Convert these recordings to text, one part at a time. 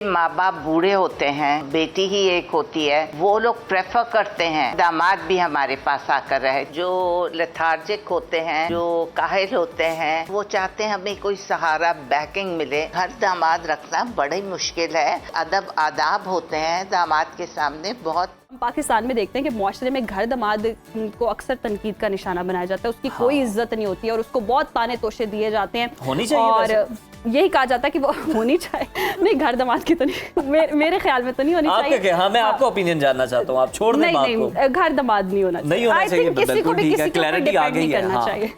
माँ बाप बूढ़े होते हैं, बेटी ही एक होती है, वो लोग प्रेफर करते हैं दामाद भी हमारे पास आकर रहे। जो लेथार्जिक होते हैं, जो काहिल होते हैं, वो चाहते हैं हमें कोई सहारा, बैकिंग मिले। हर दामाद रखना बड़ी मुश्किल है। अदब आदाब होते हैं दामाद के सामने बहुत। हम पाकिस्तान में देखते हैं कि मुआशरे में घर दामाद को अक्सर तनकीद का निशाना बनाया जाता है, उसकी कोई इज्जत नहीं होती है और उसको बहुत ताने तोशे दिए जाते हैं। होनी चाहिए और यही कहा जाता है कि वो होनी चाहिए। नहीं, घर दामाद की तो नहीं, मेरे ख्याल में तो नहीं होनी चाहिए। हाँ, मैं आपको ओपिनियन जानना चाहता हूँ, आप छोड़ दें बात को। नहीं, घर दामाद नहीं होना चाहिए। किसी को भी किसी के ऊपर डिपेंड नहीं करना चाहिए।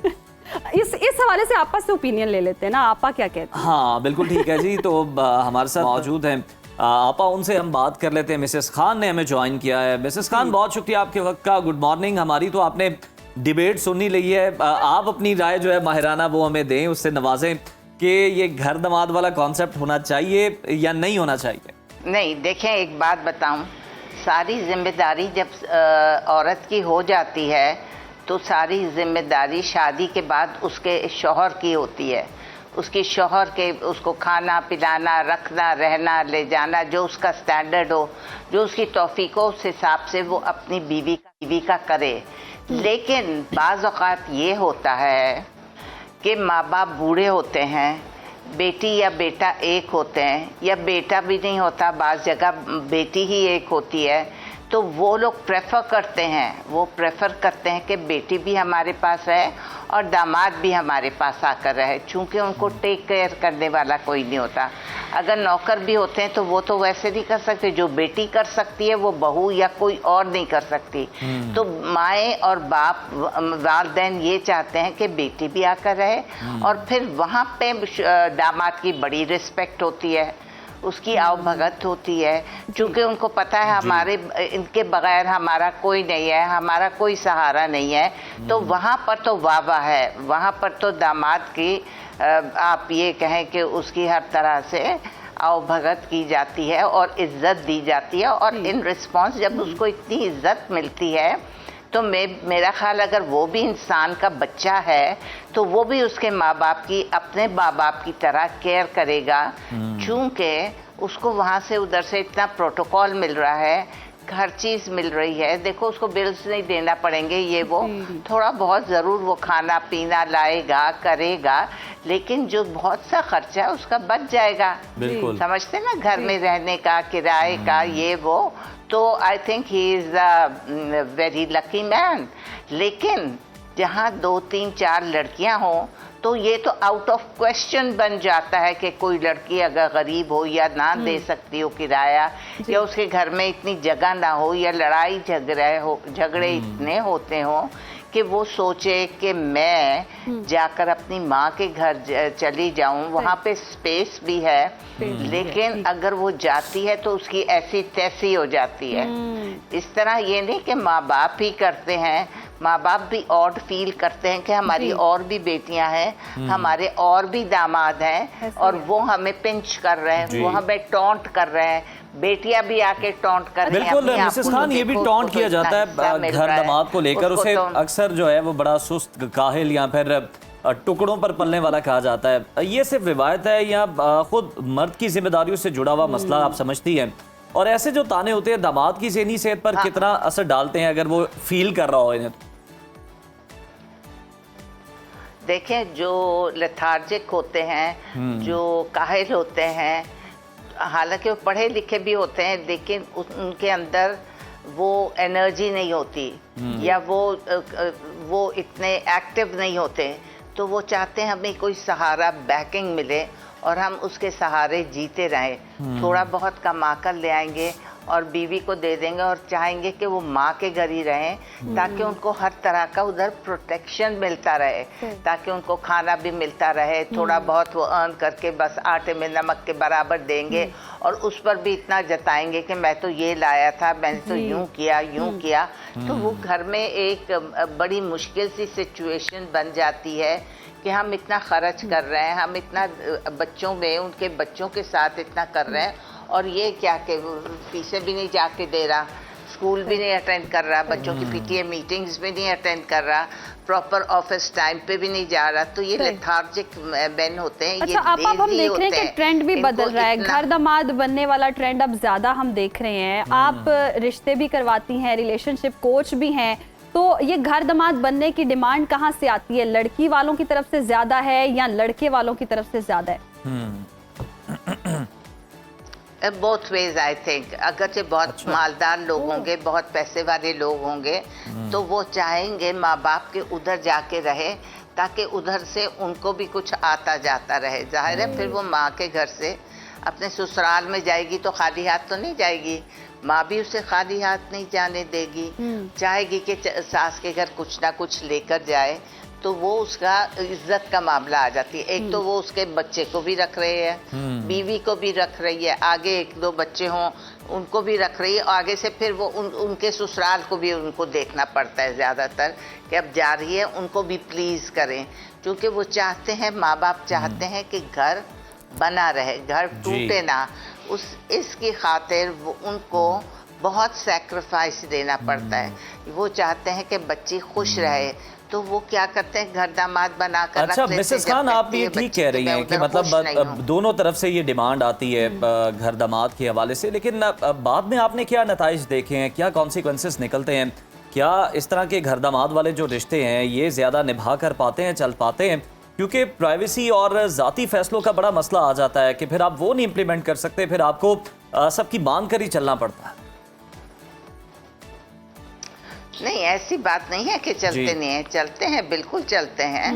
इस हवाले से आपस से ओपिनियन ले लेते हैं ना, आपा क्या कहते हैं? हाँ बिल्कुल ठीक है जी। तो हमारे साथ मौजूद हैं आपा, उनसे हम बात कर लेते हैं। मिसेस खान ने हमें ज्वाइन किया है। मिसेस खान, बहुत शुक्रिया आपके वक्त का। Good morning. हमारी तो आपने डिबेट सुनी ली है, आप अपनी राय जो है माहिराना वो हमें दें, उससे नवाजें कि ये घर दामाद वाला कॉन्सेप्ट होना चाहिए या नहीं होना चाहिए। नहीं, देखें, एक बात बताऊं, सारी जिम्मेदारी जब औरत की हो जाती है तो सारी जिम्मेदारी शादी के बाद उसके शौहर की होती है। उसकी शौहर के उसको खाना पिलाना, रखना, रहना, ले जाना, जो उसका स्टैंडर्ड हो, जो उसकी तौफीक हो, उस हिसाब से वो अपनी बीवी का करे। लेकिन बाज़ औक़ात ये होता है कि माँ बाप बूढ़े होते हैं, बेटी या बेटा एक होते हैं, या बेटा भी नहीं होता, बाज़ जगह बेटी ही एक होती है, तो वो लोग प्रेफर करते हैं कि बेटी भी हमारे पास है और दामाद भी हमारे पास आकर रहे, चूँकि उनको टेक केयर करने वाला कोई नहीं होता। अगर नौकर भी होते हैं तो वो तो वैसे नहीं कर सकते, जो बेटी कर सकती है वो बहू या कोई और नहीं कर सकती। तो माएँ और बाप, वालिदैन ये चाहते हैं कि बेटी भी आकर रहे, और फिर वहाँ पे दामाद की बड़ी रिस्पेक्ट होती है, उसकी आवभगत होती है, क्योंकि उनको पता है हमारे इनके बगैर हमारा कोई नहीं है, हमारा कोई सहारा नहीं है। तो वहाँ पर तो वाह है, वहाँ पर तो दामाद की आप ये कहें कि उसकी हर तरह से आवभगत की जाती है और इज्जत दी जाती है। और इन रिस्पॉन्स जब उसको इतनी इज्जत मिलती है तो मेरा ख्याल अगर वो भी इंसान का बच्चा है तो वो भी उसके माँ बाप की, अपने माँ बाप की तरह केयर करेगा, चूँकि उसको वहाँ से उधर से इतना प्रोटोकॉल मिल रहा है, हर चीज़ मिल रही है। देखो, उसको बिल्स नहीं देना पड़ेंगे, ये वो थोड़ा बहुत ज़रूर वो खाना पीना लाएगा, करेगा, लेकिन जो बहुत सा खर्चा है उसका बच जाएगा। समझते ना, घर में रहने का, किराए का, ये वो। तो I think he is a very lucky man. लेकिन जहाँ 2, 3, 4 लड़कियाँ हों तो ये तो आउट ऑफ क्वेश्चन बन जाता है कि कोई लड़की अगर गरीब हो या ना दे सकती हो किराया, या उसके घर में इतनी जगह ना हो, या लड़ाई झगड़े इतने होते हों कि वो सोचे कि मैं जाकर अपनी माँ के घर चली जाऊं, वहाँ पे स्पेस भी है, लेकिन अगर वो जाती है तो उसकी ऐसी तैसी हो जाती है। इस तरह ये नहीं कि माँ बाप ही करते हैं, माँ बाप भी ऑड फील करते हैं कि हमारी और भी बेटियां हैं, हमारे और भी दामाद हैं, और वो हमें पिंच कर रहे हैं, वो हमें टॉन्ट कर रहे हैं, बेटियां भी आके टॉन्ट कर रही हैं। बिल्कुल मिसेस खान, ये भी टॉन्ट किया जाता है घर दामाद को लेकर, उसे अक्सर जो है वो बड़ा सुस्त, काहिल या फिर टुकड़ों पर पलने वाला कहा जाता है। ये सिर्फ रिवायत है या खुद मर्द की जिम्मेदारियों से जुड़ा हुआ मसला आप समझती हैं? और ऐसे जो ताने होते हैं दामाद की ज़हनी सेहत पर कितना असर डालते हैं अगर वो फील कर रहा हो इन्हें? देखें, जो लेथार्जिक होते हैं, जो काहिल होते हैं, हालांकि वो पढ़े लिखे भी होते हैं, लेकिन उनके अंदर वो एनर्जी नहीं होती, या वो इतने एक्टिव नहीं होते, तो वो चाहते हैं हमें कोई सहारा, बैकिंग मिले और हम उसके सहारे जीते रहें। थोड़ा बहुत कमा कर ले आएंगे और बीवी को दे देंगे, और चाहेंगे कि वो माँ के घर ही रहें, ताकि उनको हर तरह का उधर प्रोटेक्शन मिलता रहे, ताकि उनको खाना भी मिलता रहे, थोड़ा बहुत वो अर्न करके बस आटे में नमक के बराबर देंगे, और उस पर भी इतना जताएंगे कि मैं तो ये लाया था, मैंने तो यूं किया। तो वो घर में एक बड़ी मुश्किल सी सिचुएशन बन जाती है कि हम इतना खर्च कर रहे हैं, हम इतना बच्चों में, उनके बच्चों के साथ इतना कर रहे हैं, और ये क्या कि पीछे भी नहीं जाके दे रहा। स्कूल भी नहीं अटेंड कर रहा, बच्चों की पीटीए मीटिंग्स भी नहीं अटेंड कर रहा, प्रॉपर ऑफिस टाइम पे भी नहीं जा रहा, तो ये लेथार्जिक मैन होते हैं। अच्छा, आप हम देख रहे हैं कि ट्रेंड भी बदल रहा है, घर दामाद बनने वाला ट्रेंड अब ज्यादा हम देख रहे हैं। आप रिश्ते भी करवाती हैं, रिलेशनशिप कोच भी हैं, तो ये घर दामाद बनने की डिमांड कहाँ से आती है? लड़की वालों की तरफ से ज्यादा है या लड़के वालों की तरफ से ज्यादा है? Both ways I think. अगर जो बहुत मालदार लोग होंगे, बहुत पैसे वाले लोग होंगे, तो वो चाहेंगे माँ बाप के उधर जाके रहे, ताकि उधर से उनको भी कुछ आता जाता रहे। जाहिर है फिर वो माँ के घर से अपने ससुराल में जाएगी तो खाली हाथ तो नहीं जाएगी, माँ भी उसे खाली हाथ नहीं जाने देगी, चाहेगी कि सास के घर कुछ ना कुछ लेकर जाए, तो वो उसका इज्जत का मामला आ जाती है। एक तो वो उसके बच्चे को भी रख रही है, बीवी को भी रख रही है, आगे एक दो बच्चे हों उनको भी रख रही है, आगे से फिर वो उनके ससुराल को भी उनको देखना पड़ता है ज़्यादातर, कि अब जा रही है उनको भी प्लीज़ करें, क्योंकि वो चाहते हैं, माँ बाप चाहते हैं कि घर बना रहे, घर टूटे ना। इसकी खातिर वो उनको बहुत सैक्रिफाइस देना पड़ता है। वो चाहते हैं कि बच्ची खुश रहे, तो वो क्या करते हैं, घर दामाद बनाकर। अच्छा मिसेस खान, आप ये ठीक कह रही हैं कि मतलब दोनों तरफ से ये डिमांड आती है घर दामाद के हवाले से, लेकिन बाद में आपने क्या नताइज देखे हैं, क्या कॉन्सिक्वेंसेस निकलते हैं? क्या इस तरह के घर दामाद वाले जो रिश्ते हैं ये ज़्यादा निभा कर पाते हैं, चल पाते हैं? क्योंकि प्राइवेसी और ज़ाती फैसलों का बड़ा मसला आ जाता है कि फिर आप वो नहीं इम्प्लीमेंट कर सकते, फिर आपको सबकी मान कर ही चलना पड़ता है। नहीं, ऐसी बात नहीं है कि चलते नहीं है, चलते हैं, बिल्कुल चलते हैं।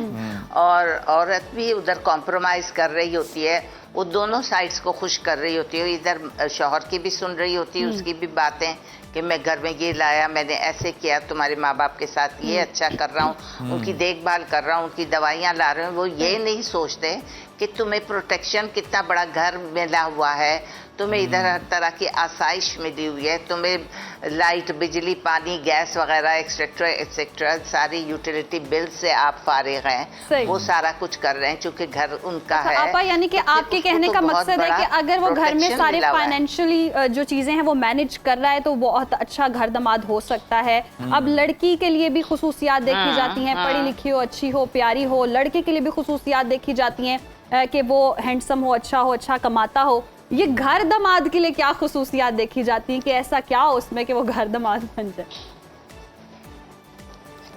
और औरत भी उधर कॉम्प्रोमाइज़ कर रही होती है, वो दोनों साइड्स को खुश कर रही होती है। इधर शौहर की भी सुन रही होती है, उसकी भी बातें कि मैं घर में ये लाया, मैंने ऐसे किया, तुम्हारे माँ बाप के साथ ये अच्छा कर रहा हूँ, उनकी देखभाल कर रहा हूँ, उनकी दवाइयाँ ला रहे हूँ। वो ये नहीं सोचते कि तुम्हें प्रोटेक्शन कितना बड़ा घर मिला हुआ है, तुम्हें इधर हर तरह की आसाइश मिली हुई है, तुम्हें लाइट, बिजली, पानी, गैस वगैरह एक्सेट्रा एक्सेट्रा सारी यूटिलिटी बिल से आप फारिग हैं, वो सारा कुछ कर रहे हैं क्योंकि घर उनका है। आपा यानी कि आपके कहने का मकसद है कि अगर वो घर में सारे फाइनेंशियली जो चीजें हैं वो मैनेज कर रहा है तो बहुत अच्छा घर दामाद हो सकता है। अब लड़की के लिए भी खुसूसियात देखी जाती हैं, पढ़ी लिखी हो, अच्छी हो, प्यारी हो। लड़के के लिए भी खुसूसियात देखी जाती हैं कि वो हैंडसम हो, अच्छा कमाता हो। ये घर दामाद के लिए क्या खुसूसियात देखी जाती हैं कि ऐसा क्या हो उसमें कि वो घर दामाद बन जाए?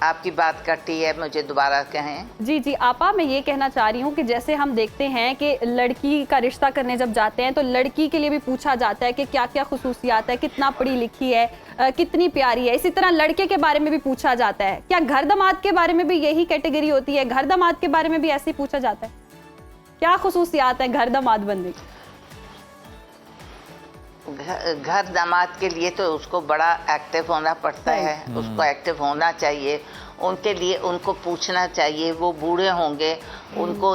आपकी बात कटी है, मुझे दोबारा कहें। जी आपा, मैं ये कहना चाह रही हूँ कि जैसे हम देखते हैं कि लड़की का रिश्ता करने जब जाते हैं तो लड़की के लिए भी पूछा जाता है कि क्या क्या खुसूसियात है, कितना पढ़ी लिखी है, कितनी प्यारी है। इसी तरह लड़के के बारे में भी पूछा जाता है। क्या घर दामाद के बारे में भी यही कैटेगरी होती है? घर दामाद के बारे में भी ऐसे ही पूछा जाता है? क्या खुसूसियात है घर दामाद बनने की? घर दामाद के लिए तो उसको बड़ा एक्टिव होना पड़ता है, उसको एक्टिव होना चाहिए। उनके लिए उनको पूछना चाहिए, वो बूढ़े होंगे, उनको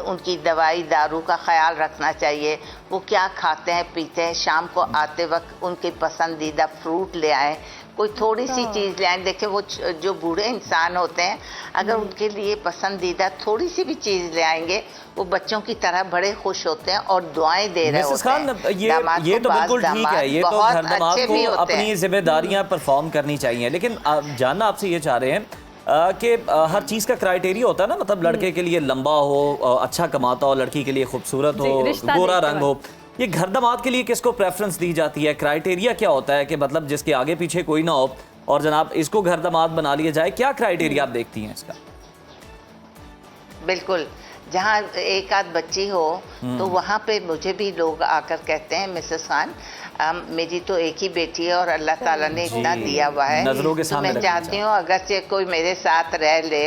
उनकी दवाई दारू का ख्याल रखना चाहिए, वो क्या खाते हैं पीते हैं, शाम को आते वक्त उनकी पसंदीदा फ्रूट ले आएँ, कोई थोड़ी सी चीज़ ले आएँ। देखिए वो जो बूढ़े इंसान होते हैं, अगर उनके लिए पसंदीदा थोड़ी सी भी चीज़ ले आएंगे, वो बच्चों की तरह बड़े खुश होते हैं और दुआएं दे रहे होते हैं। ये तो बिल्कुल ठीक है, ये तो घर दामाद को अपनी जिम्मेदारियां परफॉर्म करनी चाहिए। लेकिन जानना आपसे ये चाह रहे हैं कि हर चीज़ का क्राइटेरिया होता है ना, मतलब लड़के के लिए लंबा हो, अच्छा कमाता हो, लड़की के लिए खूबसूरत हो, गोरा रंग हो। ये घर दामाद के लिए किसको प्रेफरेंस दी जाती है? क्राइटेरिया क्या होता है कि मतलब जिसके आगे पीछे कोई ना हो और जनाब इसको घर दामाद बना लिया जाए? क्या क्राइटेरिया आप देखती हैं इसका? बिल्कुल, जहाँ एक आध बच्ची हो तो वहाँ पे मुझे भी लोग आकर कहते हैं, मिसेस खान मेरी तो एक ही बेटी है और अल्लाह ताला ने इतना दिया हुआ है, नजरों के सामने मैं चाहती हूँ अगर से कोई मेरे साथ रह ले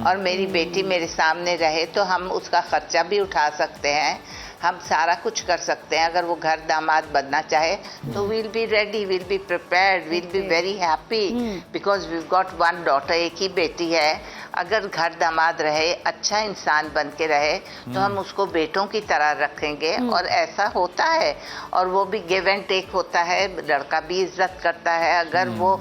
और मेरी बेटी मेरे सामने रहे तो हम उसका खर्चा भी उठा सकते हैं, हम सारा कुछ कर सकते हैं। अगर वो घर दामाद बनना चाहे तो we'll be ready, we'll be prepared, we'll be very happy because we got one daughter, एक ही बेटी है अगर घर दामाद रहे, अच्छा इंसान बन के रहे, तो हम उसको बेटों की तरह रखेंगे। और ऐसा होता है, और वो भी गिव एंड टेक होता है। लड़का भी इज्जत करता है, अगर वो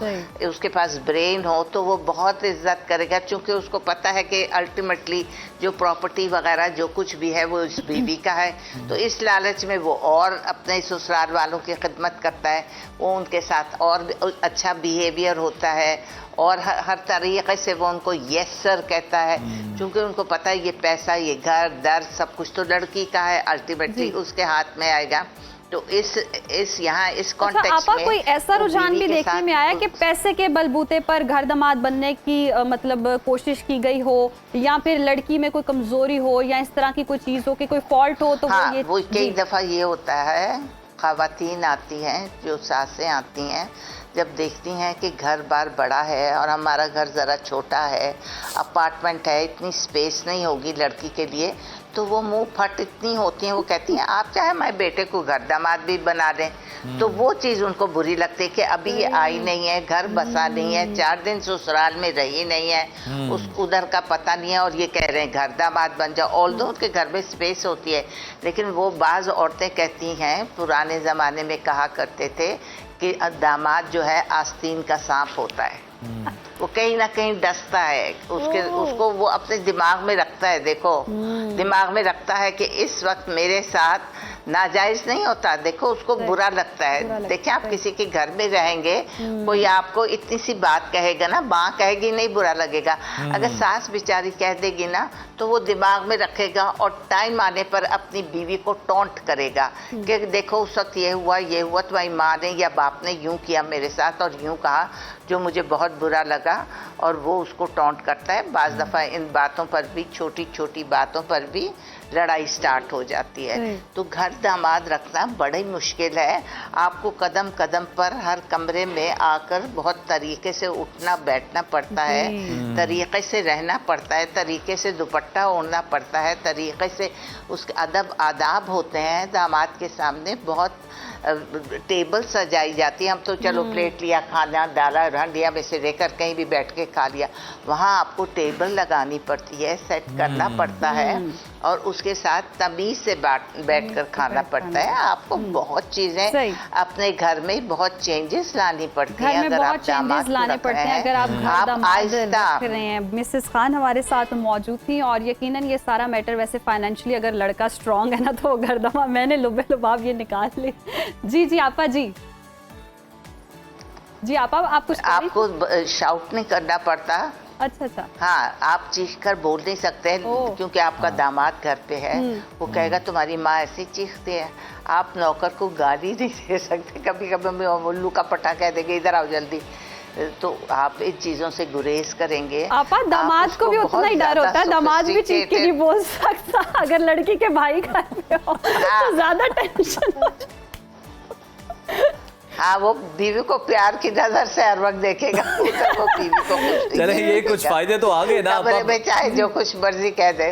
उसके पास ब्रेन हो तो वो बहुत इज्जत करेगा, क्योंकि उसको पता है कि अल्टीमेटली जो प्रॉपर्टी वगैरह जो कुछ भी है वो इस बीवी का है। तो इस लालच में वो और अपने ससुराल वालों की खिदमत करता है, वो उनके साथ और अच्छा बिहेवियर होता है, और हर तरीके से वो उनको यस सर कहता है, क्योंकि उनको पता है ये पैसा, ये घर दर सब कुछ तो लड़की का है, अल्टीमेटली उसके हाथ में आएगा। तो इस यहाँ इस कॉन्टेक्स्ट में कोई ऐसा रुझान भी देखने में आया कि पैसे के बलबूते पर घर दामाद बनने की मतलब कोशिश की गई हो, या फिर लड़की में कोई कमजोरी हो, या इस तरह की कोई चीज हो कि कोई फॉल्ट हो, तो हाँ, वो कई दफा ये होता है, खवातीन आती हैं, जो सासें आती हैं, जब देखती हैं कि घर बार बड़ा है और हमारा घर ज़रा छोटा है, अपार्टमेंट है, इतनी स्पेस नहीं होगी लड़की के लिए, तो वो मुंह फट इतनी होती हैं, वो कहती हैं आप चाहे हमारे बेटे को घर दामाद भी बना दें। तो वो चीज़ उनको बुरी लगती है कि अभी ये आई नहीं है, घर बसा नहीं है, 4 दिन ससुराल में रही नहीं है, उस उधर का पता नहीं है, और ये कह रहे हैं घर दामाद बन जाओ। ऑल्दो उनके घर में स्पेस होती है, लेकिन वो बाज़ औरतें कहती हैं, पुराने ज़माने में कहा करते थे कि दामाद जो है आस्तीन का सांप होता है, वो कहीं ना कहीं डसता है, उसको वो अपने दिमाग में रखता है, देखो दिमाग में रखता है कि इस वक्त मेरे साथ नाजायज नहीं होता, देखो उसको बुरा लगता है। देखिए आप किसी के घर में रहेंगे, कोई आपको इतनी सी बात कहेगा ना, माँ कहेगी नहीं बुरा लगेगा, अगर सास बेचारी कह देगी ना तो वो दिमाग में रखेगा, और टाइम आने पर अपनी बीवी को टॉन्ट करेगा कि देखो उस वक्त ये हुआ, तुम्हारी माँ ने या बाप ने यूं किया मेरे साथ और यूं कहा, जो मुझे बहुत बुरा लगा, और वो उसको टॉन्ट करता है। बाज़ दफ़ा इन बातों पर भी, छोटी छोटी बातों पर भी लड़ाई स्टार्ट हो जाती है। तो घर दामाद रखना बड़ी मुश्किल है, आपको कदम कदम पर हर कमरे में आकर बहुत तरीके से उठना बैठना पड़ता है, तरीके से रहना पड़ता है, तरीके से दुपट्टा ओढ़ना पड़ता है, तरीके से उसके अदब आदाब होते हैं। दामाद के सामने बहुत टेबल सजाई जाती है, हम तो चलो प्लेट लिया, खाना डाला, हंडिया में से लेकर कहीं भी बैठ के खा लिया, वहाँ आपको टेबल लगानी पड़ती है, सेट करना पड़ता है, और उसके साथ तमीज से बैठकर खाना पड़ता है। आपको बहुत चीजें अपने घर में बहुत चेंजेस लानी पड़ती हैं, अगर आप दामाद लाने पड़ते हैं, अगर आप घर दामाद रख रहे हैं। मिसेस खान हमारे साथ मौजूद थी, और यकीनन ये सारा मैटर वैसे फाइनेंशियली अगर लड़का स्ट्रांग है ना, तो घर दामाद, मैंने लुबे लुबाब ये निकाल ली। जी आपा जी आपा, आप कुछ आपको शाउट नहीं करना पड़ता। अच्छा हाँ, आप चीख कर बोल नहीं सकते, क्योंकि आपका दामाद घर पे है, वो कहेगा तुम्हारी माँ ऐसी चीखती है। आप नौकर को गाली नहीं दे सकते, कभी कभी उल्लू का पट्टा कह देंगे इधर आओ जल्दी, तो आप इन चीजों से गुरेज करेंगे। आपा दामाद को भी उतना ही डर होता है, दामाद भी चीख के नहीं बोल सकता, अगर लड़की के भाई घर पे हो तो ज्यादा टेंशन। हाँ, वो बीवी को प्यार की नजर से हर वक्त देखेगा, वो बीवी को चले ये कुछ फायदे तो आ गए ना, आप चाहे जो कुछ मर्जी कह दे।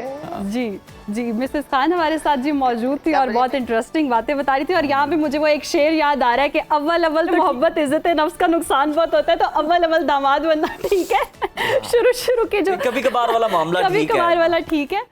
जी मिसेस खान हमारे साथ जी मौजूद थी, और बहुत इंटरेस्टिंग बातें बता रही थी। और यहाँ पे मुझे वो एक शेर याद आ रहा है कि अव्वल तो मोहब्बत इज्जत नफ्स का नुकसान बहुत होता है, तो अव्वल दामाद बनना ठीक है, शुरू के जो कभी कभार वाला मामला ठीक है।